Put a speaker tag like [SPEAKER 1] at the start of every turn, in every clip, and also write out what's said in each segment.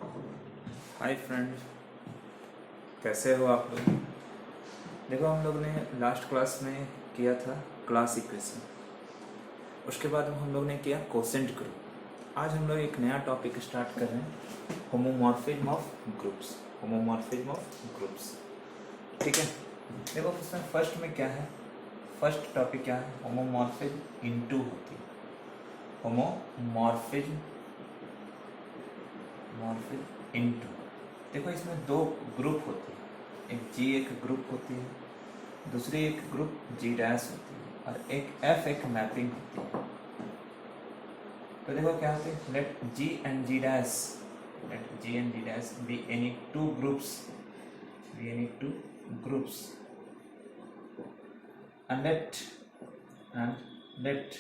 [SPEAKER 1] Hi friends, कैसे हो आप लोग। देखो, हम लोग ने लास्ट क्लास में किया था क्लास इक्वेशन। उसके बाद हम लोग ने किया कोसेंट ग्रुप। आज हम लोग एक नया टॉपिक स्टार्ट कर रहे हैं, homomorphism of groups. Homomorphism of groups, ठीक है। देखो, उसमें फर्स्ट में क्या है, फर्स्ट टॉपिक क्या है, होमोमॉर्फिज्म इनटू होती है। होमोमॉर्फिज्म इनटू, देखो इसमें दो ग्रुप होते हैं, एक जी एक ग्रुप होती है, दूसरी एक ग्रुप जी डैश होती है, और एक एफ एक मैपिंग होती है। तो देखो क्या होते हैं, let G and G dash be any two groups and let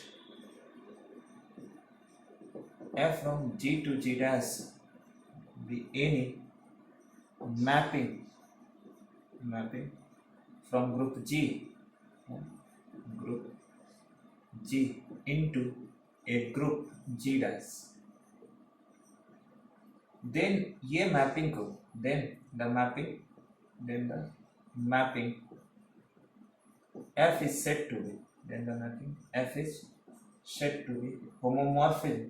[SPEAKER 1] f from g to g dash be any mapping from group G into a group G dash. Then ये mapping को then the mapping f is said to be homomorphism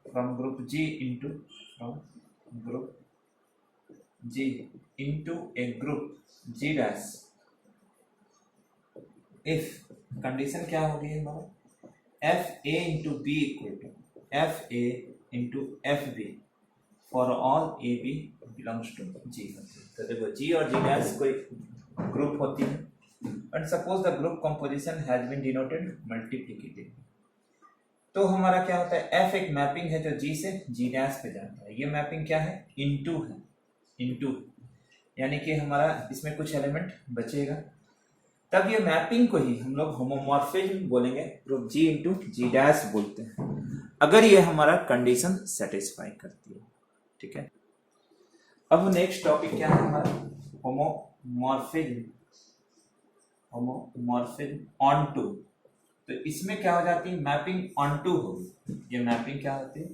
[SPEAKER 1] from group G into a group G dash if condition क्या होगी हमारा, F A into B equal to F A into F B for all A B belongs to G. तो देखो, जी और जी dash कोई group होती है, but suppose the group composition has been denoted multiplicative. तो हमारा क्या होता है, एफ एक मैपिंग है जो जी से जी डैश पे जाता है। ये मैपिंग क्या है, इनटू, यानी कि हमारा इसमें कुछ एलिमेंट बचेगा, तब ये मैपिंग को ही हम लोग होमोमॉर्फिज्म बोलेंगे, ग्रुप जी इंटू जी डैश बोलते हैं, अगर ये हमारा कंडीशन सेटिस्फाई करती है, ठीक है। अब नेक्स्ट टॉपिक क्या है हमारा, होमोमॉर्फिज्म ऑन टू। तो इसमें क्या हो जाती है, मैपिंग ऑन टू होगी। ये मैपिंग क्या होती है,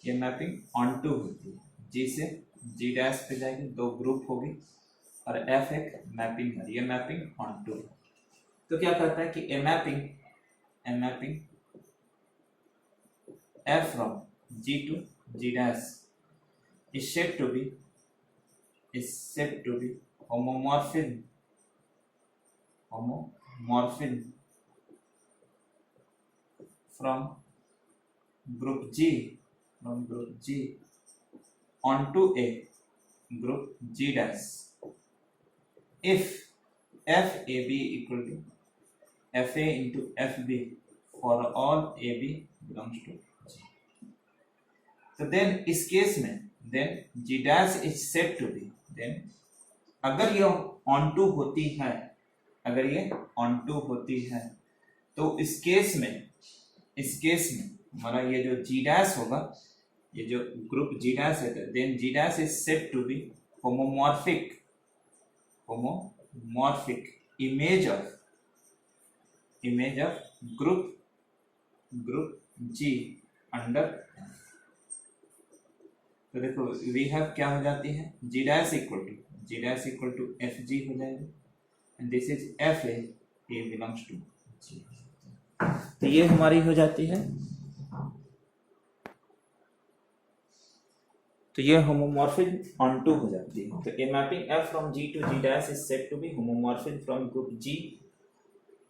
[SPEAKER 1] ये मैपिंग ऑन टू होती है, जी से जी डैश पे जाएगी, दो ग्रुप होगी, और एफ एक मैपिंग है, ये मैपिंग ऑन टू। तो क्या करता है कि a mapping f from G to G dash is said to be homomorphism from group G onto a group G dash if FAB equal to FA into FB for all AB belongs to G. तो then इस case में then G dash is said to be, then अगर ये on to होती है, तो इस case में हमारा ये जो G dash होगा, ये जो ग्रुप G dash है, then G dash is said to be homomorphic image of group G under। तो देखो, वी हैव क्या हो जाती है, G dash equal to F G हो जाएगी, and this is F A belongs to G. तो ये हमारी हो जाती है, तो ये होमोमॉर्फिज्म ऑन टू हो जाती है। तो a mapping f from G to G dash is said to be homomorphism from group G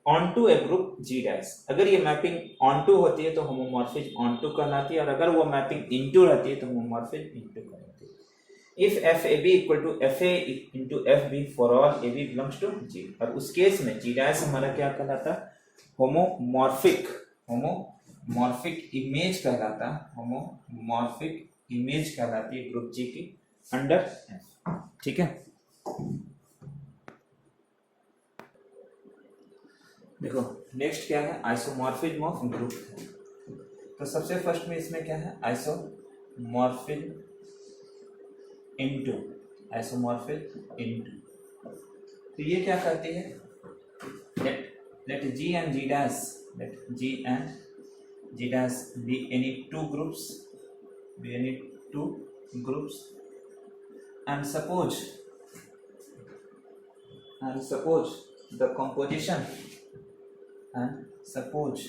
[SPEAKER 1] onto a group G dash. अगर ये मैपिंग ऑन टू होती है तो होमोमॉर्फिज्म ऑन टू कहलाती है, और अगर वो मैपिंग इनटू रहती है तो होमोमॉर्फिज्म इनटू कहलाती है। If F A B equal to F A into F B for all A B belongs to G, और उस केस में जी डैश हमारा क्या कहलाता है, होमोमॉर्फिक इमेज कहलाता है, होमोमॉर्फिक इमेज कहलाती है ग्रुप जी की अंडर एफ, ठीक है। देखो, नेक्स्ट क्या है, आइसोमॉर्फिज्म ऑफ ग्रुप। तो सबसे फर्स्ट में इसमें क्या है, आइसोमॉर्फिज्म इनटू। तो ये क्या करती है, let G and G G dash be any two groups, and suppose the composition and suppose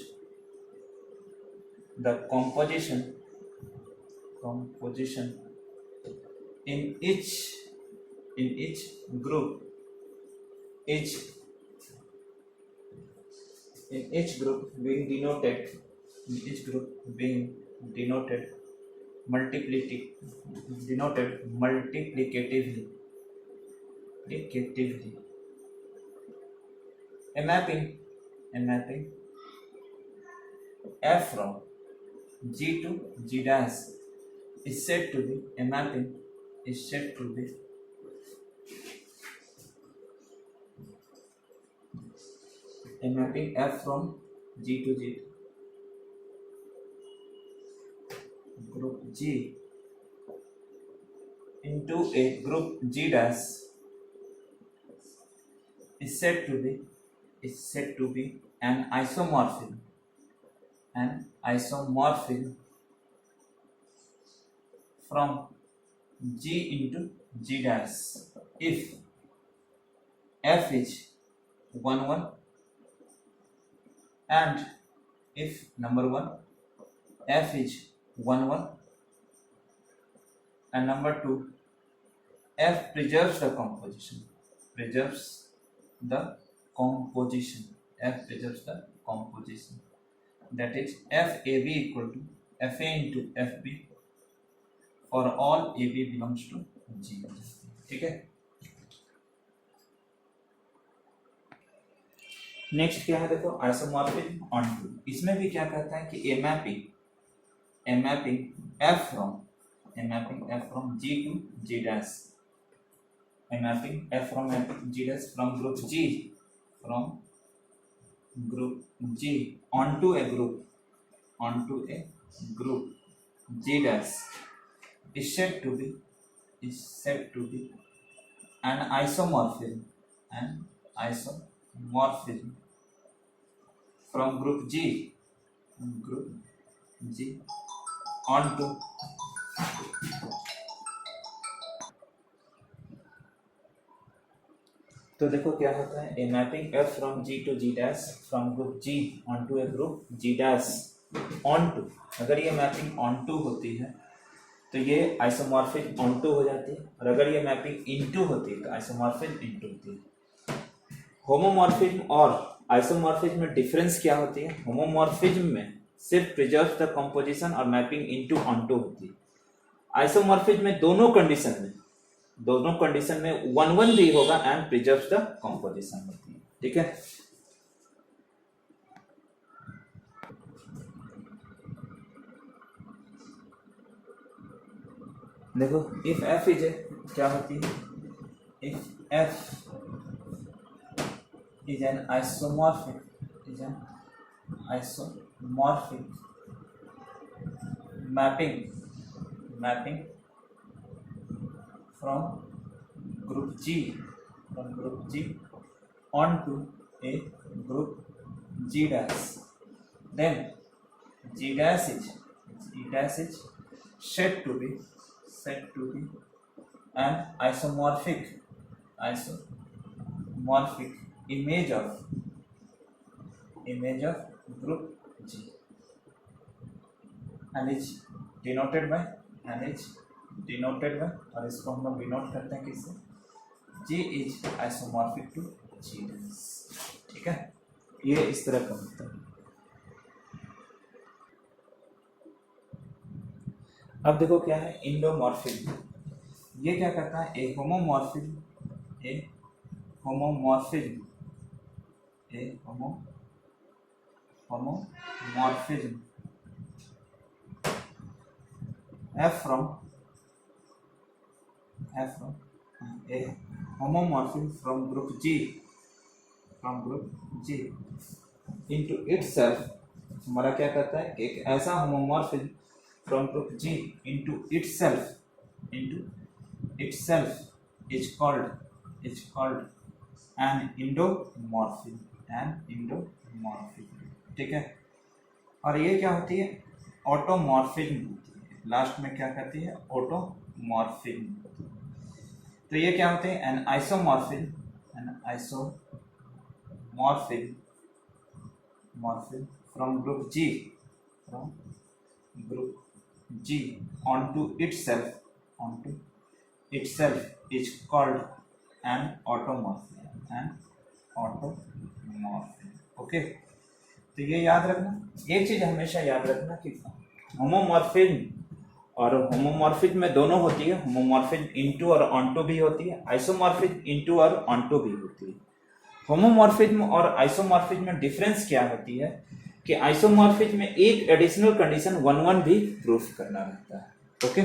[SPEAKER 1] the composition in each group being denoted multiplicatively. A mapping F from G to G dash is said to be a mapping F from G to G group G into a group G dash is said to be an isomorphism from G into G dash if F is 1 1 and if number 1 F is 1 1 and number 2 F preserves the composition. That is FAB equal to FA into FB for all AB belongs to G. ठीक है. Next क्या है देखो isomorphism onto. इसमें भी क्या कहता है कि a mapping F from G to G dash. A mapping F from G dash from group G onto a group G dash is said to be an isomorphism from group G onto तो देखो क्या होता है. A mapping F from G to G dash from group G onto a group G dash onto. अगर ये mapping onto होती है तो ये आइसोमॉर्फिक ऑनटू हो जाती है, और अगर ये मैपिंग इनटू होती है तो आइसोमॉर्फिक इनटू होती है. होमोमॉर्फिज्म और आइसोमॉर्फिज्म में डिफरेंस क्या होती है? होमोमॉर्फिज्म में सिर्फ प्रिजर्व द कंपोजिशन और मैपिंग इनटू ऑनटू होती है. आइसोमॉर्फिज्म में दोनों कंडीशन में 1 1 भी होगा एंड प्रिजर्व द कंपोजिशन होती है. ठीक है. देखो इफ F इज ए क्या होती है? If F is an isomorphic mapping from group G onto a group G dash, then G dash is said to be an isomorphic image of group G and is denoted by और इसको हम लोग denote करते हैं किससे? G is isomorphic to G dash. ठीक है. ये इस तरह का होता है. अब देखो क्या है इंडोमॉर्फिज्म. ये क्या करता है? ए homomorphism F from a homomorphism from group G into itself. हमारा क्या करता है? एक ऐसा homomorphism from group G into itself is called an endomorphism. ठीक है. और ये क्या होती है, ऑटोमॉर्फिज्म होती है, लास्ट में क्या कहती है, ऑटोमॉर्फिज्म। तो ये क्या होते हैं, N isomorphism from group G onto itself is called an automorphism। Okay, तो ये याद रखना, एक चीज हमेशा याद रखना कि होमोमॉर्फिज्म और होमोमॉर्फिज्म में दोनों होती है, होमोमॉर्फिज्म इनटू और ऑनटू भी होती है, आइसोमॉर्फिज्म इनटू और ऑनटू भी होती है। होमोमॉर्फिज्म और आइसोमॉर्फिज्म में डिफरेंस क्या होती है कि आइसोमॉर्फिज्म में एक एडिशनल कंडीशन 1 1 भी प्रूफ करना रहता है। ओके।